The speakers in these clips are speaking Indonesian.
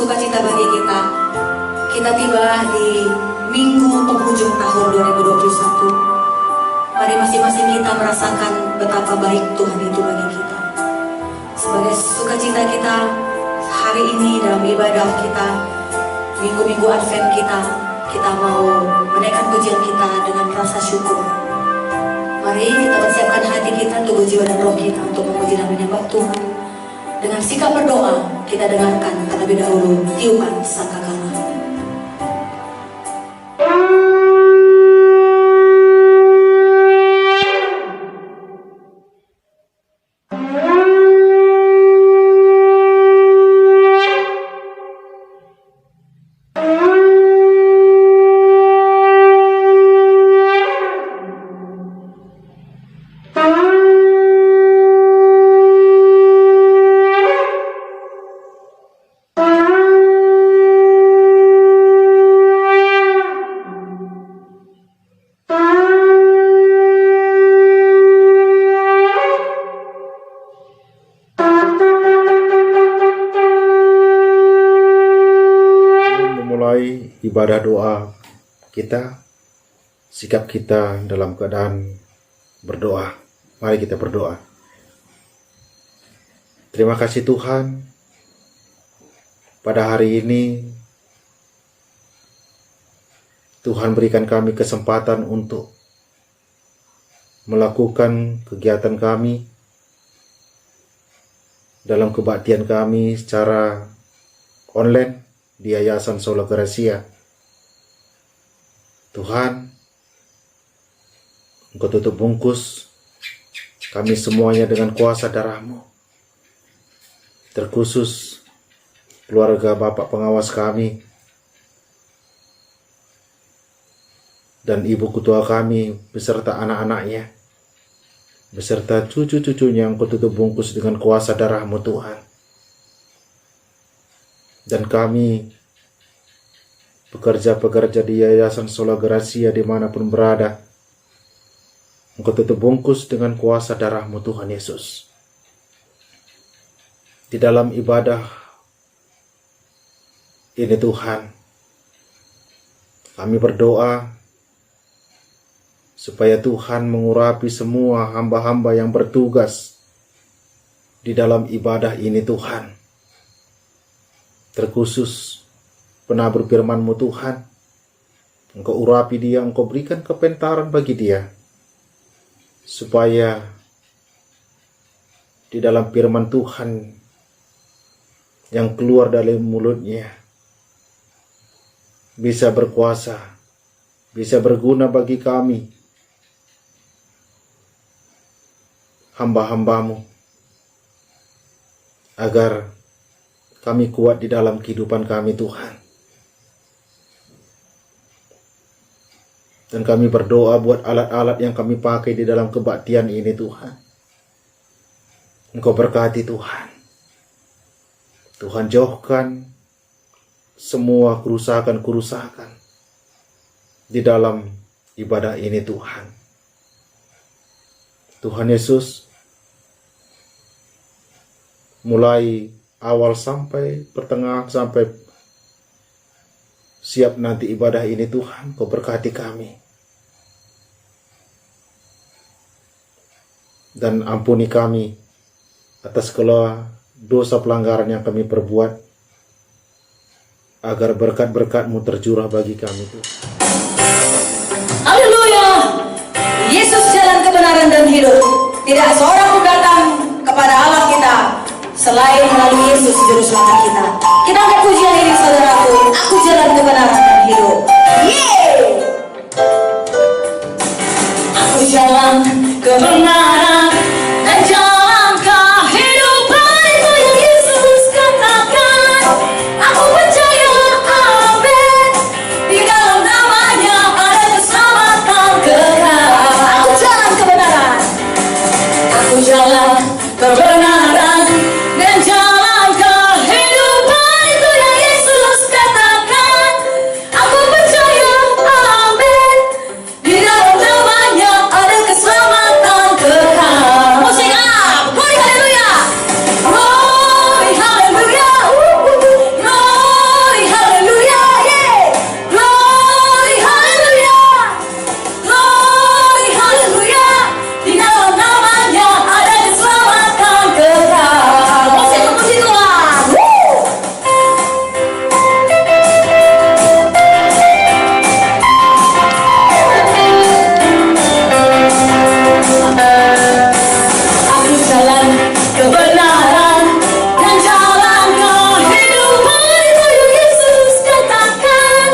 sukacita bagi kita. Kita tiba di minggu penghujung tahun 2021. Mari masing-masing kita merasakan betapa baik Tuhan itu bagi kita. Sebagai sukacita kita hari ini dalam ibadah kita, minggu-minggu Advent kita mau menaikkan pujian kita dengan rasa syukur. Mari kita persiapkan hati kita, tubuh, jiwa, dan roh kita untuk memuji dan menyembah Tuhan. Dengan sikap berdoa, kita dengarkan terlebih dahulu tiupan sangkakala. Ibadah doa kita, sikap kita dalam keadaan berdoa. Mari kita berdoa. Terima kasih Tuhan, pada hari ini Tuhan berikan kami kesempatan untuk melakukan kegiatan kami dalam kebaktian kami secara online di Yayasan Sola Gracia. Tuhan, Engkau tutup bungkus kami semuanya dengan kuasa darah-Mu. Terkhusus keluarga Bapak pengawas kami dan Ibu Ketua kami beserta anak-anaknya, beserta cucu-cucunya, Engkau tutup bungkus dengan kuasa darah-Mu Tuhan. Dan kami pekerja-pekerja di Yayasan Sola Gracia dimanapun berada, Engkau tutup bungkus dengan kuasa darah-Mu Tuhan Yesus. Di dalam ibadah ini Tuhan, kami berdoa supaya Tuhan mengurapi semua hamba-hamba yang bertugas di dalam ibadah ini Tuhan. Terkhusus penabur firman-Mu Tuhan, Engkau urapi dia, Engkau berikan kepentaran bagi dia, supaya di dalam firman Tuhan yang keluar dari mulutnya bisa berkuasa, bisa berguna bagi kami, hamba-hamba-Mu, agar kami kuat di dalam kehidupan kami Tuhan. Dan kami berdoa buat alat-alat yang kami pakai di dalam kebaktian ini Tuhan. Engkau berkati Tuhan. Tuhan jauhkan semua kerusakan-kerusakan di dalam ibadah ini Tuhan. Tuhan Yesus, mulai awal sampai pertengahan sampai siap nanti ibadah ini Tuhan, Kau berkati kami. Dan ampuni kami atas segala dosa pelanggaran yang kami perbuat, agar berkat-berkat-Mu tercurah bagi kami Tuhan. Haleluya. Yesus jalan kebenaran dan hidup. Tidak seorang pun datang kepada Allah kita selain melalui Yesus juru selamat kita. Kita angkat pujian ini saudaraku. Aku jalan kebenaran dan hidup. Yeay. Aku jalan kebenaran dan jalan kehidupan, itu yang Yesus katakan. Aku percaya, amin, di dalam namanya ada keselamatan kekal. Aku jalan kebenaran. Aku jalan kebenaran dan jalan kehidupan, itu yang Yesus katakan. Aku percaya, amin, di dalam namanya ada keselamatan kekal. Musik up, glory haleluya, glory haleluya, glory haleluya, yeah, glory haleluya, glory haleluya. Di dalam namanya ada keselamatan kekal. Musik puji Tuhan. Aku jalan kebenaran dan jalan kehidupan, itu yang Yesus katakan.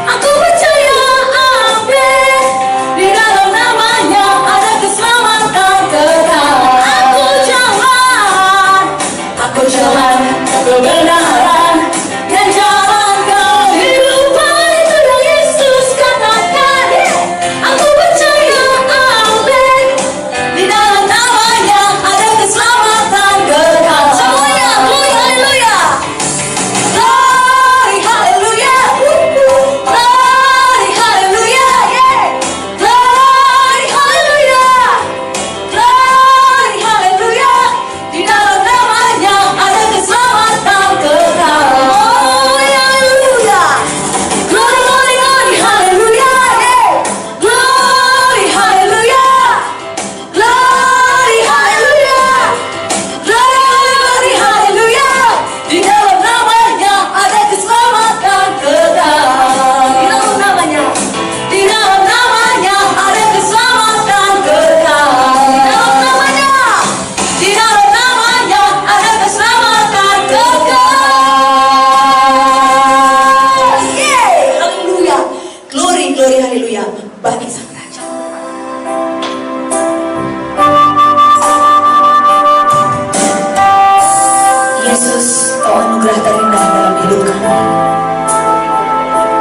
Aku percaya, amin, di dalam namanya ada keselamatan kekal. Aku jalan kebenaran dan jalan kehidupan, itu yang Yesus katakan. Aku percaya, amin, di dalam namanya ada keselamatan kekal. Semuanya, glory haleluya, glory haleluya, glory haleluya, yeah, glory haleluya, glory haleluya. Di dalam namanya ada keselamatan kekal. Oh haleluya, glory glory glory haleluya, yeah, glory haleluya, glory haleluya, glory haleluya. Di dalam namanya ada keselamatan kekal. Di dalam namanya, di dalam namanya ada keselamatan kekal. Di dalam namanya, di dalam namanya ada keselamatan kekal. Yeay, haleluya, glory glory haleluya bagi Sang Raja. Yesus, Kau anugerah terindah dalam hidup kami.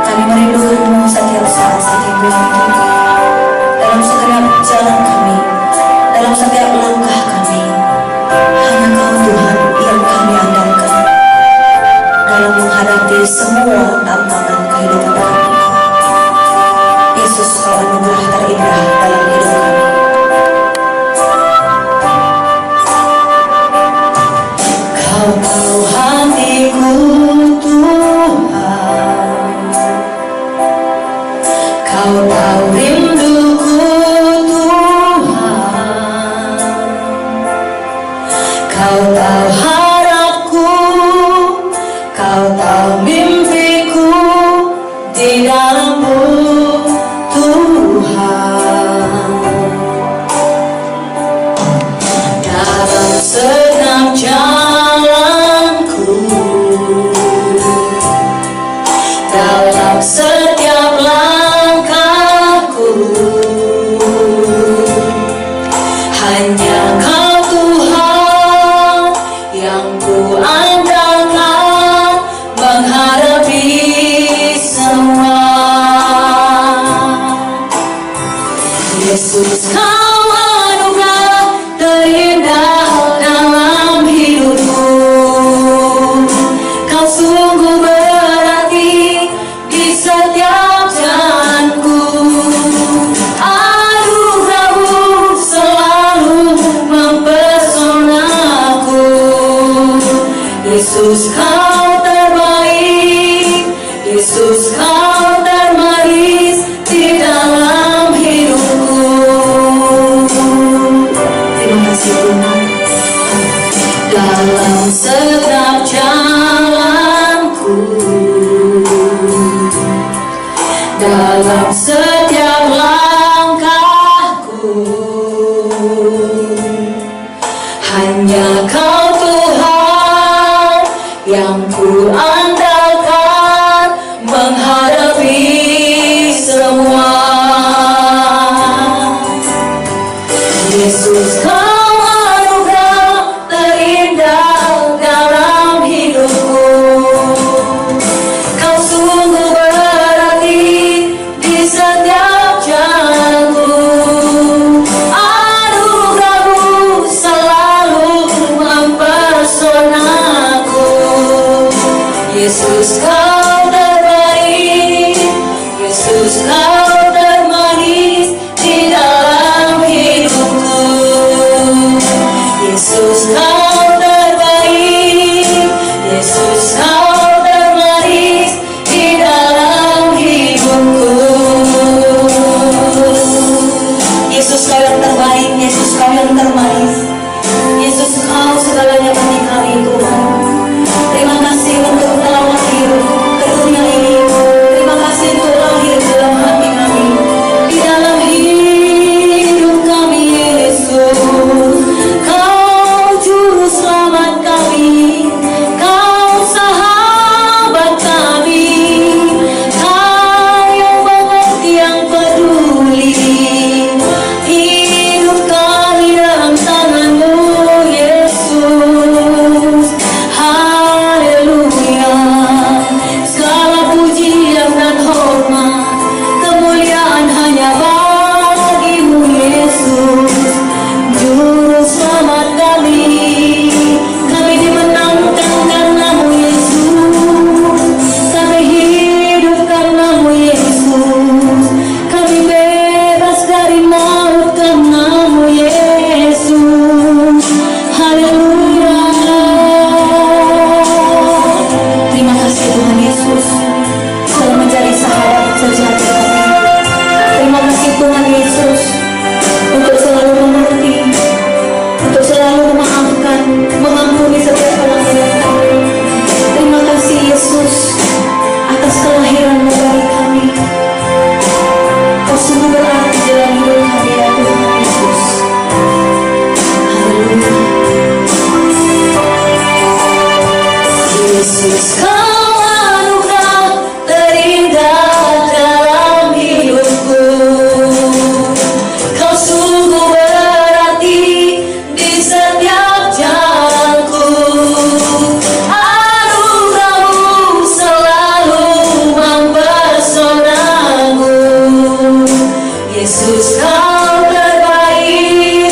Kami merindukan-Mu setiap saat, setiap waktu, dalam setiap jalan kami, dalam setiap langkah kami. Hanya Kau Tuhan yang kami andalkan dalam menghadapi semua tantangan kehidupan kami. Yesus, Kau anugerah terindah dalam hidup kami. Kau tahu hatiku Tuhan, Kau tahu rinduku Tuhan, Kau tahu harapku, Kau tahu mimpiku di dalam-Mu Tuhan. Dalam segenap jalanku, dalam setiap langkahku, hanya Kau Tuhan yang ku andalkan menghadapi semua. Yesus, Kau anugerah terindah dalam hidupku. Kau sungguh berarti di setiap jalanku. Anugerah-Mu selalu kasih Tuhan. Dalam setiap jalanku, dalam setiap langkahku, hanya Kau Tuhan yang ku andalkan menghadapi semua. Yesus, Kau anugerah terindah dalam hidupku. Kau sungguh berarti di setiap jalanku. Anugerah-Mu selalu mempesonaku. Yesus, Kau terbaik. Yesus, Kau termanis di dalam hidupku. Yesus, Kau terbaik. Yesus, Kau termanis di dalam hidupku. Yesus, Kau yang terbaik. Yesus, Kau yang termanis. Yesus, Kau segalanya bagi kami Tuhan. Terima kasih untuk telah lahir ke dunia ini. Terima kasih untuk lahir dalam hati kami, di dalam hidup kami. Yesus, Kau juru selamat kami. Kau sahabat kami. Kau yang mengerti, yang peduli. Hidup kami dalam tangan-Mu, Yesus. Haleluya. Segala pujian dan hormat, kemuliaan hanya bagi-Mu, Yesus. Juru selamat kami. Kami dimenangkan karena-Mu, Yesus. Kami hidup karena-Mu, Yesus. Kami bebas dari maut karena-Mu, Yesus. Haleluya. Terima kasih Tuhan Yesus telah menjadi sahabat sejati kami. Terima kasih Tuhan Yesus untuk selalu mengerti, untuk selalu memaafkan, mengampuni setiap pelanggaran kami. Terima kasih Yesus atas kelahiran-Mu bagi kami. Kau sungguh berarti dalam hidup kami ya Tuhan Yesus. Haleluya. Yesus, Kau anugerah terindah dalam hidupku. Kau sungguh berarti di setiap jalanku. Anugerah-Mu selalu mempesonaku. Yesus, Kau terbaik.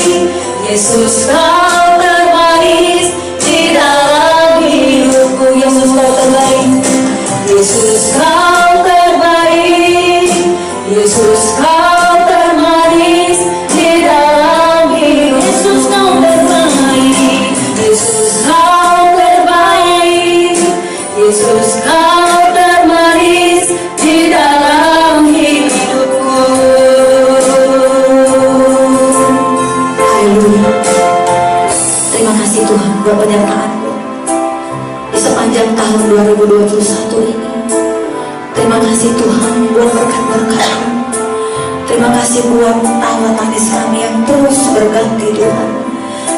Yesus, Kau termanis di dalam hidupku. Yesus, Kau terbaik. Yesus, Kau terbaik. Yesus, Kau termanis di dalam hidup. Yesus, Kau terbaik. Yesus, Kau terbaik. Yesus, Kau termanis di dalam hidupku. Haleluya. Terima kasih Tuhan buat penyertaan-Mu di sepanjang tahun 2021 ini. Terima kasih Tuhan buat berkat-berkat-Mu. Terima kasih buat tawa tangis kami yang terus berganti Tuhan.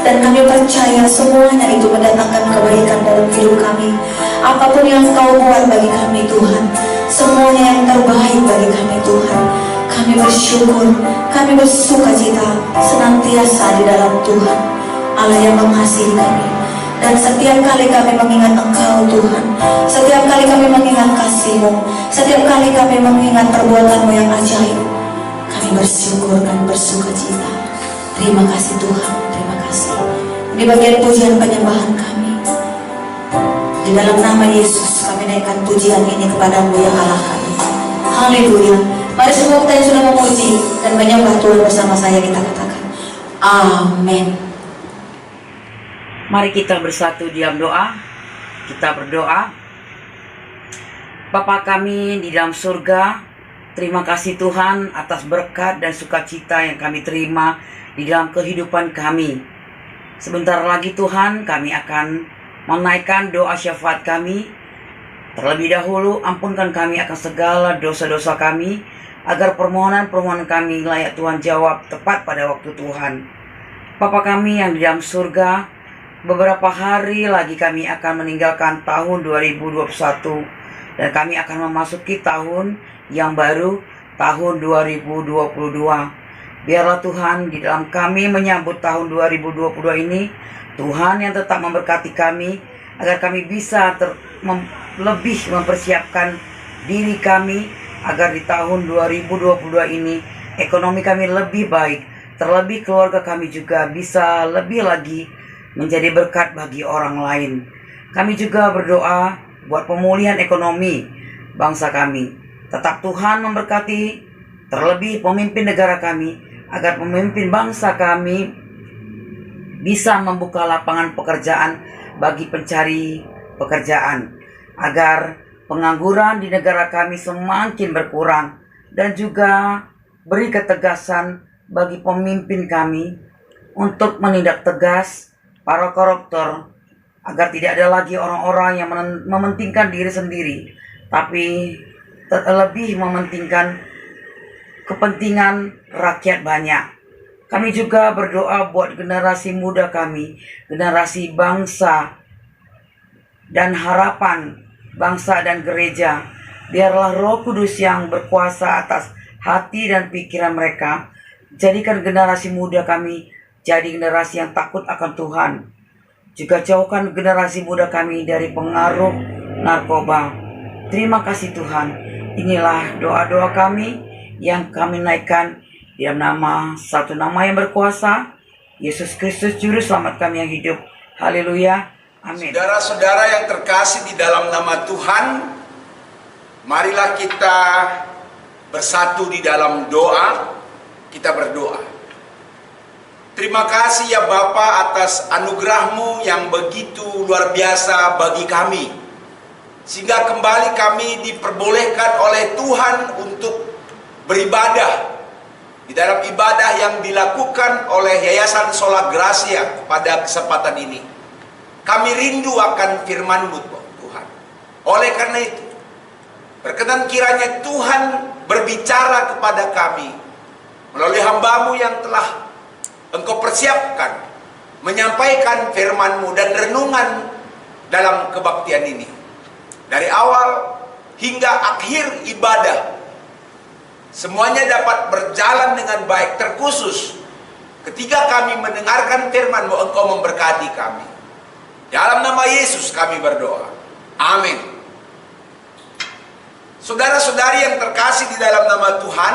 Dan kami percaya semuanya itu mendatangkan kebaikan dalam hidup kami. Apapun yang Kau buat bagi kami Tuhan, semuanya yang terbaik bagi kami Tuhan. Kami bersyukur, kami bersuka cita senantiasa di dalam Tuhan, Allah yang mengasihi kami. Dan setiap kali kami mengingat Engkau Tuhan, setiap kali kami mengingat kasih-Mu, setiap kali kami mengingat perbuatan-Mu yang ajaib, kami bersyukur dan bersuka cita. Terima kasih Tuhan, terima kasih. Ini bagian pujian penyembahan kami. Di dalam nama Yesus kami naikkan pujian ini kepada-Mu yang Allah kami. Haleluya. Mari semua kita yang sudah memuji dan menyembah Tuhan bersama saya, kita katakan amin. Mari kita bersatu diam doa. Kita berdoa. Bapa kami di dalam surga, terima kasih Tuhan atas berkat dan sukacita yang kami terima di dalam kehidupan kami. Sebentar lagi Tuhan kami akan menaikkan doa syafaat kami. Terlebih dahulu ampunkan kami akan segala dosa-dosa kami, agar permohonan-permohonan kami layak Tuhan jawab tepat pada waktu Tuhan. Bapa kami yang di dalam surga, beberapa hari lagi kami akan meninggalkan tahun 2021 dan kami akan memasuki tahun yang baru, tahun 2022. Biarlah Tuhan di dalam kami menyambut tahun 2022 ini, Tuhan yang tetap memberkati kami agar kami bisa lebih mempersiapkan diri kami agar di tahun 2022 ini ekonomi kami lebih baik, terlebih keluarga kami juga bisa lebih lagi menjadi berkat bagi orang lain. Kami juga berdoa buat pemulihan ekonomi bangsa kami. Tetap Tuhan memberkati, terlebih pemimpin negara kami, agar pemimpin bangsa kami bisa membuka lapangan pekerjaan bagi pencari pekerjaan, agar pengangguran di negara kami semakin berkurang, dan juga beri ketegasan bagi pemimpin kami untuk menindak tegas para koruptor, agar tidak ada lagi orang-orang yang mementingkan diri sendiri, tapi lebih mementingkan kepentingan rakyat banyak. Kami juga berdoa buat generasi muda kami, generasi bangsa dan harapan bangsa dan gereja. Biarlah Roh Kudus yang berkuasa atas hati dan pikiran mereka, jadikan generasi muda kami jadi generasi yang takut akan Tuhan. Juga jauhkan generasi muda kami dari pengaruh narkoba. Terima kasih Tuhan. Inilah doa-doa kami yang kami naikkan di dalam satu nama yang berkuasa, Yesus Kristus Juru Selamat kami yang hidup. Haleluya. Amin. Saudara-saudara yang terkasih di dalam nama Tuhan, marilah kita bersatu di dalam doa. Kita berdoa. Terima kasih ya Bapa atas anugerah-Mu yang begitu luar biasa bagi kami, sehingga kembali kami diperbolehkan oleh Tuhan untuk beribadah di dalam ibadah yang dilakukan oleh Yayasan Sola Gracia pada kesempatan ini. Kami rindu akan firman-Mu Tuhan. Oleh karena itu, berkenan kiranya Tuhan berbicara kepada kami melalui hamba-Mu yang telah Engkau persiapkan menyampaikan firman-Mu dan renungan dalam kebaktian ini. Dari awal hingga akhir ibadah, semuanya dapat berjalan dengan baik, terkhusus ketika kami mendengarkan firman-Mu, Engkau memberkati kami. Dalam nama Yesus kami berdoa. Amin. Saudara-saudari yang terkasih di dalam nama Tuhan,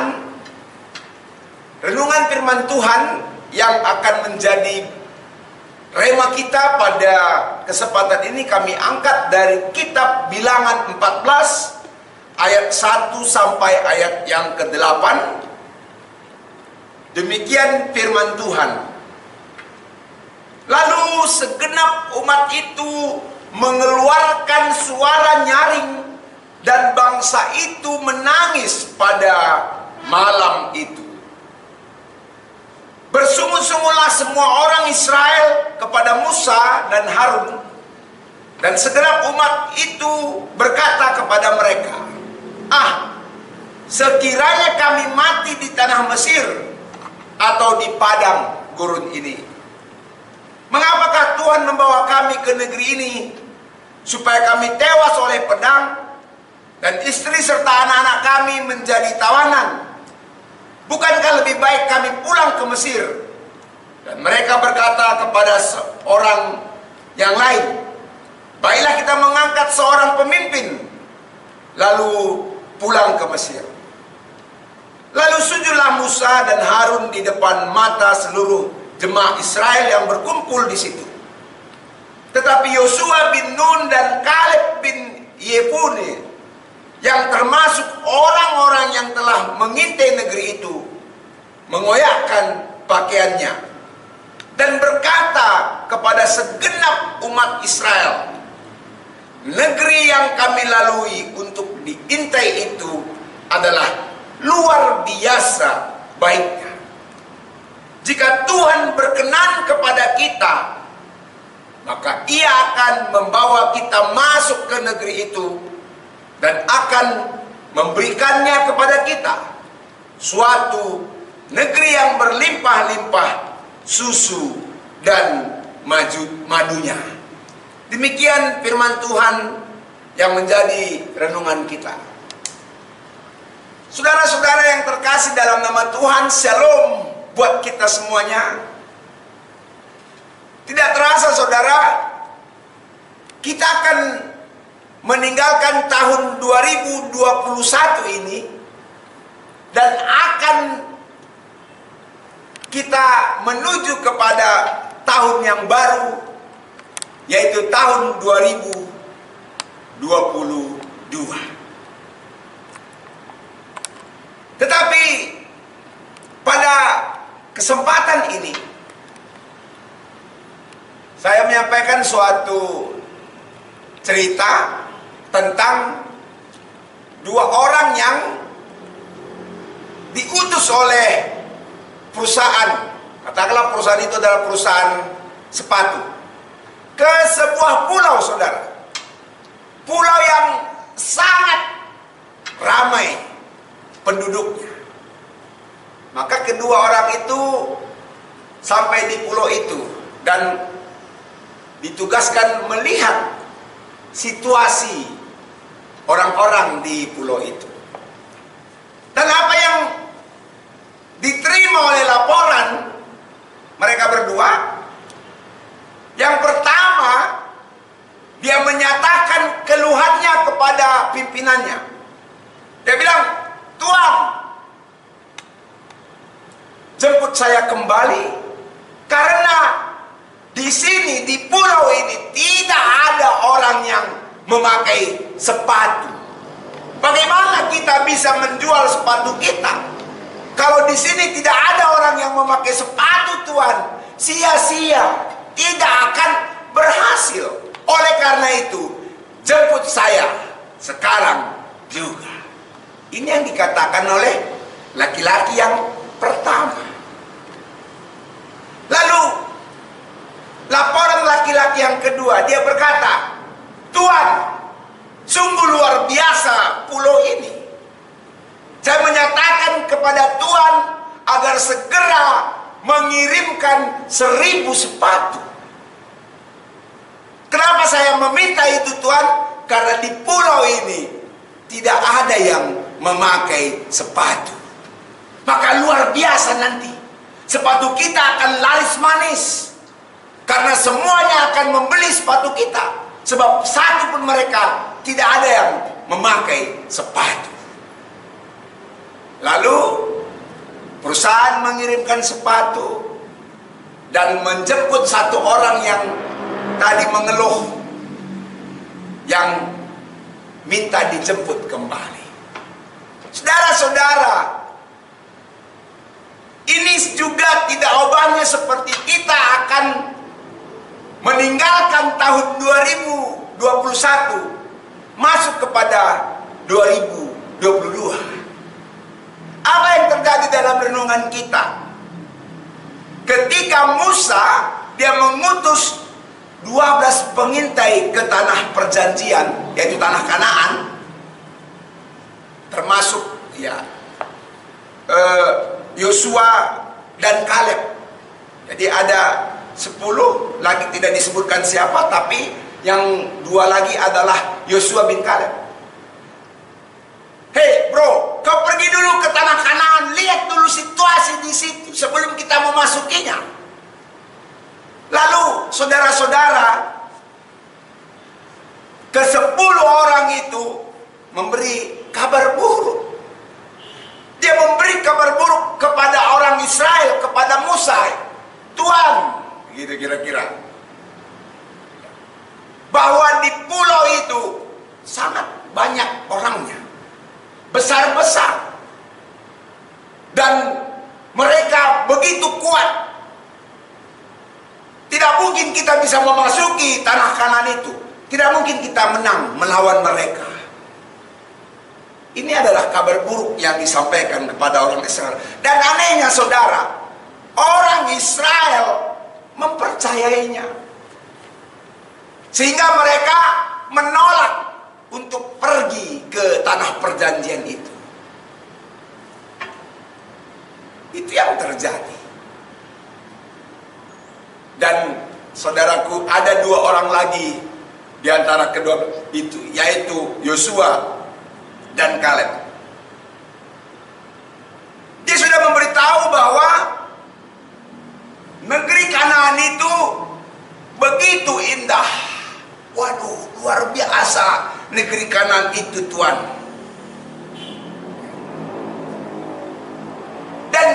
renungan firman Tuhan yang akan menjadi rema kita pada kesempatan ini kami angkat dari kitab Bilangan 14 ayat 1 sampai ayat yang ke-8. Demikian firman Tuhan. Lalu segenap umat itu mengeluarkan suara nyaring, dan bangsa itu menangis pada malam itu. Bersungut-sungutlah semua orang Israel kepada Musa dan Harun, dan segenap umat itu berkata kepada mereka, sekiranya kami mati di tanah Mesir atau di padang gurun ini. Mengapakah Tuhan membawa kami ke negeri ini supaya kami tewas oleh pedang dan istri serta anak-anak kami menjadi tawanan? Bukankah lebih baik kami pulang ke Mesir? Dan mereka berkata kepada seorang yang lain, baiklah kita mengangkat seorang pemimpin, lalu pulang ke Mesir. Lalu sujudlah Musa dan Harun di depan mata seluruh jemaah Israel yang berkumpul di situ. Tetapi Yosua bin Nun dan Kaleb bin Yefune, yang termasuk orang-orang yang telah mengintai negeri itu, mengoyakkan pakaiannya dan berkata kepada segenap umat Israel, negeri yang kami lalui untuk diintai itu adalah luar biasa baiknya. Jika Tuhan berkenan kepada kita Ia akan membawa kita masuk ke negeri itu dan akan memberikannya kepada kita, suatu negeri yang berlimpah-limpah susu dan madunya. Demikian firman Tuhan yang menjadi renungan kita. Saudara-saudara yang terkasih dalam nama Tuhan, shalom buat kita semuanya. Tidak terasa saudara, kita akan meninggalkan tahun 2021 ini dan akan kita menuju kepada tahun yang baru, yaitu tahun 2022. Tetapi pada kesempatan ini saya menyampaikan suatu cerita tentang dua orang yang diutus oleh perusahaan, katakanlah perusahaan itu adalah perusahaan sepatu, ke sebuah pulau, saudara. Pulau yang sangat ramai penduduknya. Maka kedua orang itu sampai di pulau itu dan ditugaskan melihat situasi orang-orang di pulau itu. Dan apa yang diterima oleh laporan mereka berdua, yang pertama, dia menyatakan keluhannya kepada pimpinannya. Dia bilang, "Tuan, jemput saya kembali karena di sini, di pulau ini tidak ada orang yang memakai sepatu. Bagaimana kita bisa menjual sepatu kita kalau di sini tidak ada orang yang memakai sepatu, Tuan? Sia-sia, tidak akan berhasil. Oleh karena itu, jemput saya sekarang juga." Ini yang dikatakan oleh laki-laki yang pertama. Lalu laporan laki-laki yang kedua, dia berkata, "Tuan, sungguh luar biasa pulau ini. Saya menyatakan kepada Tuan agar segera mengirimkan 1000 sepatu. Kenapa saya meminta itu, Tuan? Karena di pulau ini tidak ada yang memakai sepatu. Maka luar biasa nanti sepatu kita akan laris manis, karena semuanya akan membeli sepatu kita, sebab satu pun mereka tidak ada yang memakai sepatu." Lalu perusahaan mengirimkan sepatu dan menjemput satu orang yang tadi mengeluh, yang minta dijemput kembali. Saudara-saudara, ini juga tidak ubahnya seperti kita akan meninggalkan tahun 2021 masuk kepada 2022. Apa yang terjadi dalam renungan kita? Ketika Musa, dia mengutus 12 pengintai ke tanah perjanjian, yaitu tanah Kanaan, termasuk Yosua dan Kaleb. Jadi ada 10 lagi, tidak disebutkan siapa, tapi yang 2 lagi adalah Yosua bin Kaleb. "Hei bro, kau pergi dulu ke tanah Kanaan, lihat dulu situasi di situ sebelum kita memasukinya." Lalu saudara-saudara, ke-10 orang itu memberi kabar buruk. Dia memberi kabar buruk kepada orang Israel, kepada Musa. "Tuan," gitu kira-kira, "bahwa di pulau itu sangat banyak orangnya, besar-besar, dan mereka begitu kuat. Tidak mungkin kita bisa memasuki tanah Kanaan itu. Tidak mungkin kita menang melawan mereka." Ini adalah kabar buruk yang disampaikan kepada orang Israel. Dan anehnya saudara, orang Israel mempercayainya. Sehingga mereka menolak untuk pergi ke tanah perjanjian itu. Itu yang terjadi. Dan saudaraku, ada dua orang lagi di antara kedua itu, yaitu Yosua dan Kaleb. Dia sudah memberitahu bahwa negeri Kanaan itu begitu indah. Waduh, luar biasa negeri Kanaan itu, Tuhan. Dan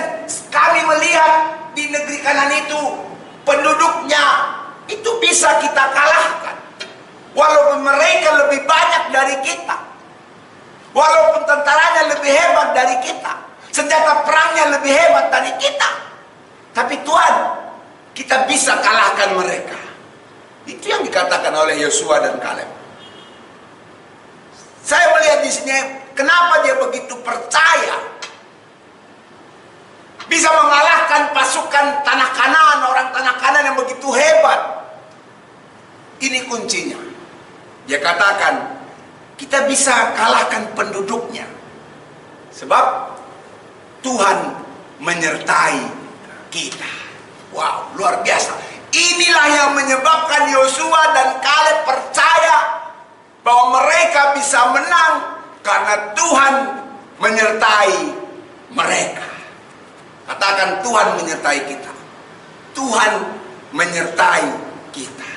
kami melihat di negeri Kanaan itu penduduknya itu bisa kita kalahkan. Walaupun mereka lebih banyak dari kita, walaupun tentaranya lebih hebat dari kita, senjata perangnya lebih hebat dari kita, tapi Tuhan, kita bisa kalahkan mereka. Itu yang dikatakan oleh Yosua dan Kaleb. Saya melihat di sini kenapa dia begitu percaya bisa mengalahkan pasukan tanah Kanaan, orang tanah Kanaan yang begitu hebat. Ini kuncinya. Dia katakan, kita bisa kalahkan penduduknya sebab Tuhan menyertai kita. Wow, luar biasa. Inilah yang menyebabkan Yosua dan Kaleb percaya bahwa mereka bisa menang karena Tuhan menyertai mereka. Katakan, Tuhan menyertai kita. Tuhan menyertai kita.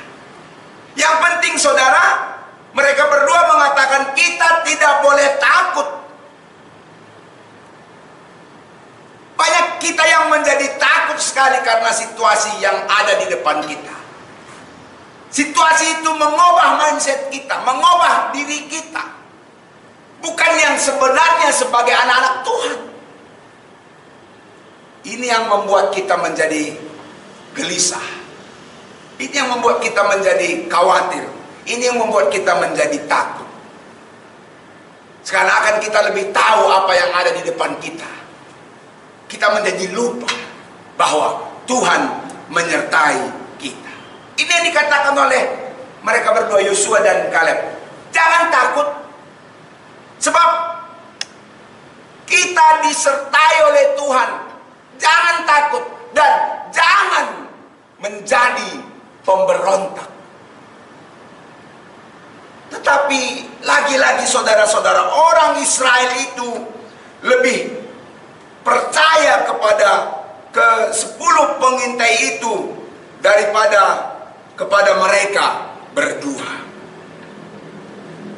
Yang penting saudara, mereka berdua mengatakan kita tidak boleh takut. Banyak kita yang menjadi takut sekali karena situasi yang ada di depan kita. Situasi itu mengubah mindset kita, mengubah diri kita. Bukan yang sebenarnya sebagai anak-anak Tuhan. Ini yang membuat kita menjadi gelisah. Ini yang membuat kita menjadi khawatir. Ini yang membuat kita menjadi takut. Sekarang akan kita lebih tahu apa yang ada di depan kita. Kita menjadi lupa bahwa Tuhan menyertai kita. Ini yang dikatakan oleh mereka berdua, Yosua dan Kaleb. Jangan takut. Sebab kita disertai oleh Tuhan. Jangan takut dan jangan menjadi pemberontak. Tetapi lagi-lagi saudara-saudara, orang Israel itu lebih percaya kepada ke-10 pengintai itu daripada kepada mereka berdua.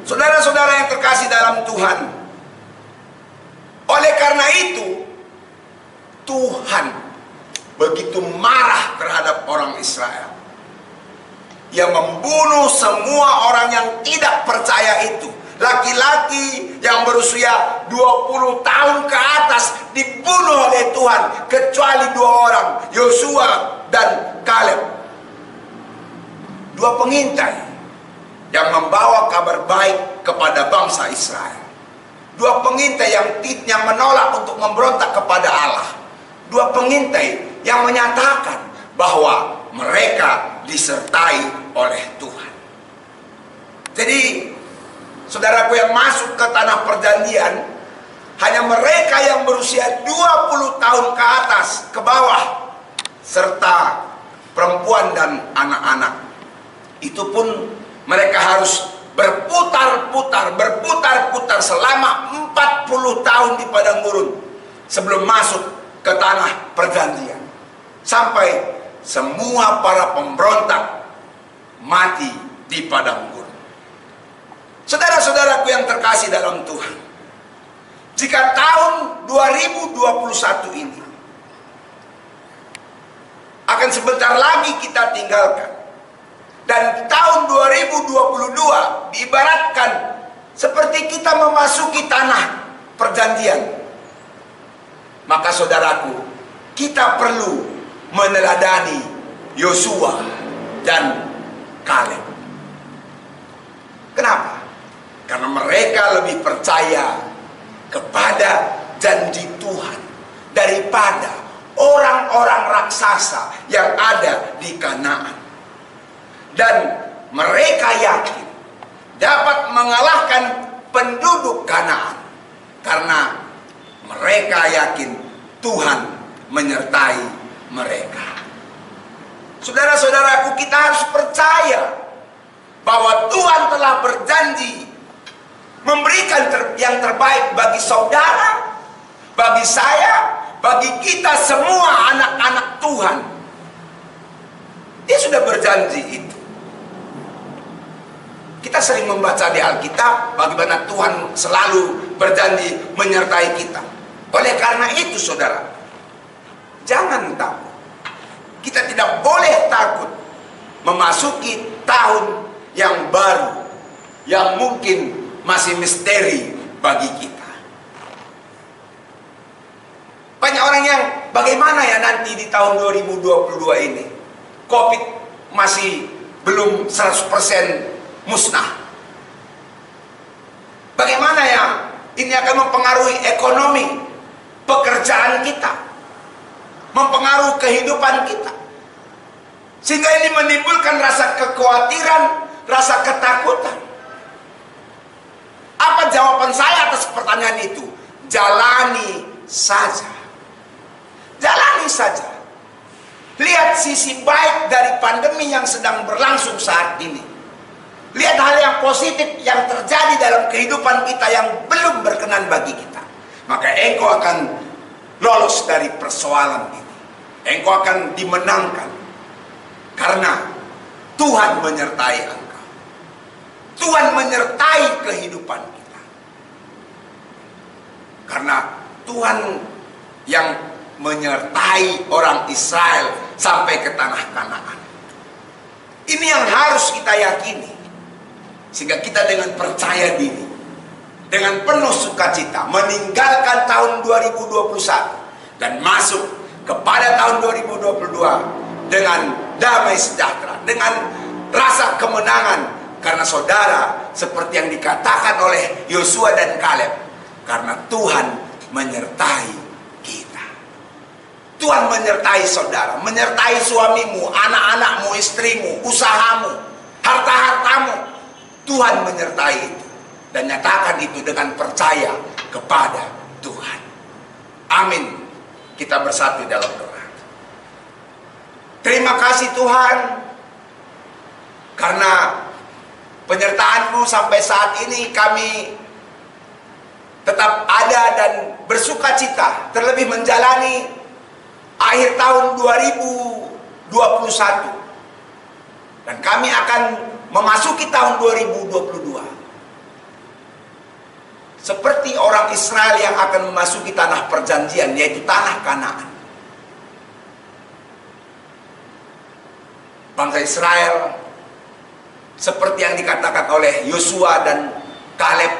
Saudara-saudara yang terkasih dalam Tuhan, oleh karena itu Tuhan begitu marah terhadap orang Israel yang membunuh semua orang yang tidak percaya itu. Laki-laki yang berusia 20 tahun ke atas dibunuh oleh Tuhan, kecuali 2 orang, Yosua dan Kaleb. 2 pengintai yang membawa kabar baik kepada bangsa Israel. 2 pengintai yang menolak untuk memberontak kepada Allah. 2 pengintai yang menyatakan bahwa mereka disertai oleh Tuhan. Jadi saudaraku yang masuk ke tanah perjanjian, hanya mereka yang berusia 20 tahun ke atas, ke bawah, serta perempuan dan anak-anak. Itu pun mereka harus berputar-putar selama 40 tahun di padang gurun sebelum masuk ke tanah perjanjian. Sampai semua para pemberontak mati di padang gurun. Saudara-saudaraku yang terkasih dalam Tuhan, jika tahun 2021 ini akan sebentar lagi kita tinggalkan, dan tahun 2022 diibaratkan seperti kita memasuki tanah perjanjian, maka saudaraku, kita perlu meneladani Yosua dan Kaleb. Kenapa? Karena mereka lebih percaya kepada janji Tuhan daripada orang-orang raksasa yang ada di Kanaan. Dan mereka yakin dapat mengalahkan penduduk Kanaan karena mereka yakin Tuhan menyertai mereka. Saudara-saudaraku, kita harus percaya bahwa Tuhan telah berjanji memberikan yang terbaik bagi saudara, bagi saya, bagi kita semua anak-anak Tuhan. Dia sudah berjanji itu. Kita sering membaca di Alkitab bagaimana Tuhan selalu berjanji menyertai kita. Oleh karena itu, saudara, jangan takut. Kita tidak boleh takut memasuki tahun yang baru, yang mungkin masih misteri bagi kita. Banyak orang yang bagaimana ya nanti di tahun 2022 ini, COVID masih belum 100% musnah. Bagaimana ya ini akan mempengaruhi ekonomi, pekerjaan kita, mempengaruhi kehidupan kita. Sehingga ini menimbulkan rasa kekhawatiran, rasa ketakutan. Apa jawaban saya atas pertanyaan itu? Jalani saja. Jalani saja. Lihat sisi baik dari pandemi yang sedang berlangsung saat ini. Lihat hal yang positif yang terjadi dalam kehidupan kita yang belum berkenan bagi kita. Maka engkau akan lolos dari persoalan ini. Engkau akan dimenangkan. Karena Tuhan menyertai engkau. Tuhan menyertai kehidupan kita. Karena Tuhan yang menyertai orang Israel sampai ke tanah Kanaan. Ini yang harus kita yakini. Sehingga kita dengan percaya diri, dengan penuh sukacita meninggalkan tahun 2021 dan masuk kepada tahun 2022 dengan damai sejahtera, dengan rasa kemenangan. Karena saudara, seperti yang dikatakan oleh Yosua dan Kaleb, karena Tuhan menyertai kita. Tuhan menyertai saudara, menyertai suamimu, anak-anakmu, istrimu, usahamu, harta-hartamu. Tuhan menyertai itu. Dan nyatakan itu dengan percaya kepada Tuhan. Amin. Kita bersatu dalam doa. Terima kasih Tuhan, karena penyertaan-Mu sampai saat ini kami tetap ada dan bersuka cita, terlebih menjalani akhir tahun 2021. Dan kami akan memasuki tahun 2022. Seperti orang Israel yang akan memasuki tanah perjanjian, yaitu tanah Kanaan. Bangsa Israel, seperti yang dikatakan oleh Yosua dan Kaleb,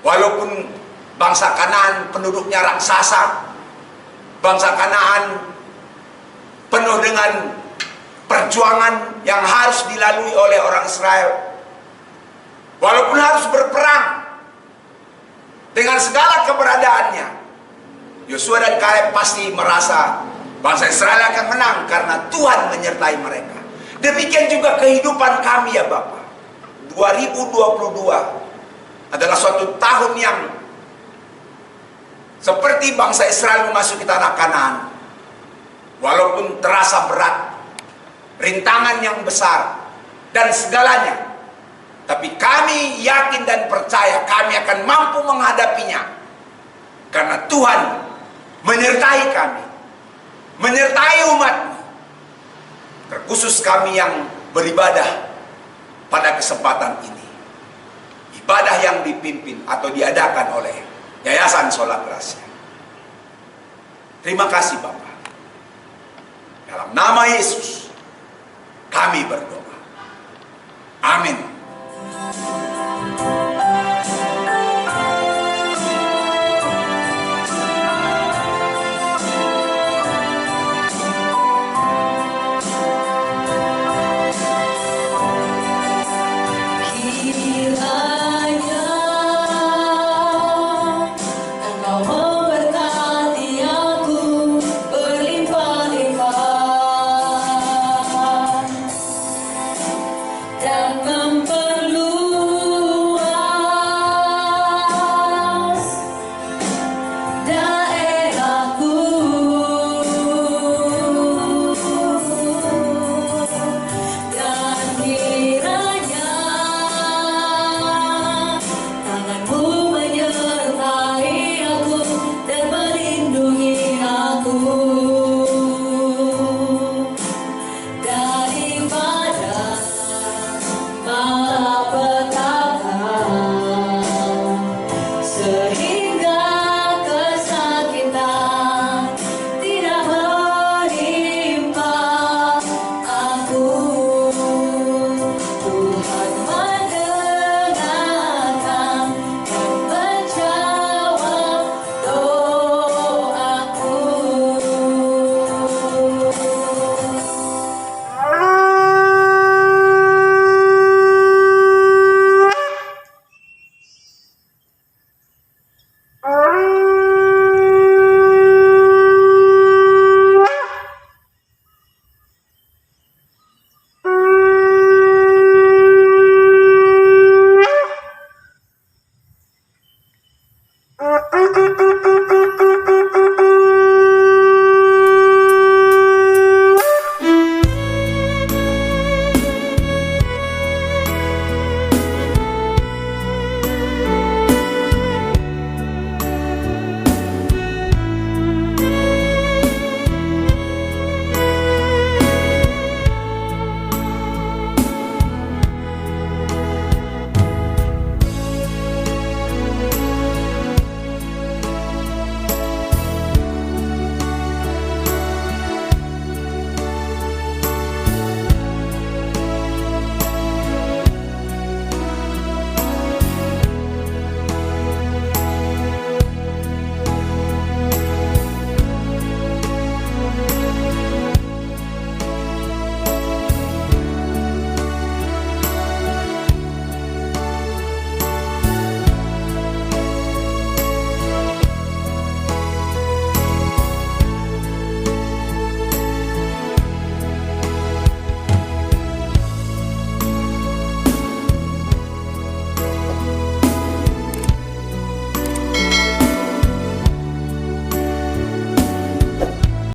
walaupun bangsa Kanaan penduduknya raksasa, bangsa Kanaan penuh dengan perjuangan yang harus dilalui oleh orang Israel, walaupun harus berperang dengan segala keberadaannya, Yosua dan Kaleb pasti merasa bangsa Israel akan menang karena Tuhan menyertai mereka. Demikian juga kehidupan kami ya Bapak. 2022 adalah suatu tahun yang seperti bangsa Israel memasuki tanah Kanaan. Walaupun terasa berat, rintangan yang besar, dan segalanya, tapi kami yakin dan percaya kami akan mampu menghadapinya. Karena Tuhan menyertai kami, menyertai umat-Mu, terkhusus kami yang beribadah pada kesempatan ini. Ibadah yang dipimpin atau diadakan oleh Yayasan Sola Gracia. Terima kasih Bapak. Dalam nama Yesus kami berdoa.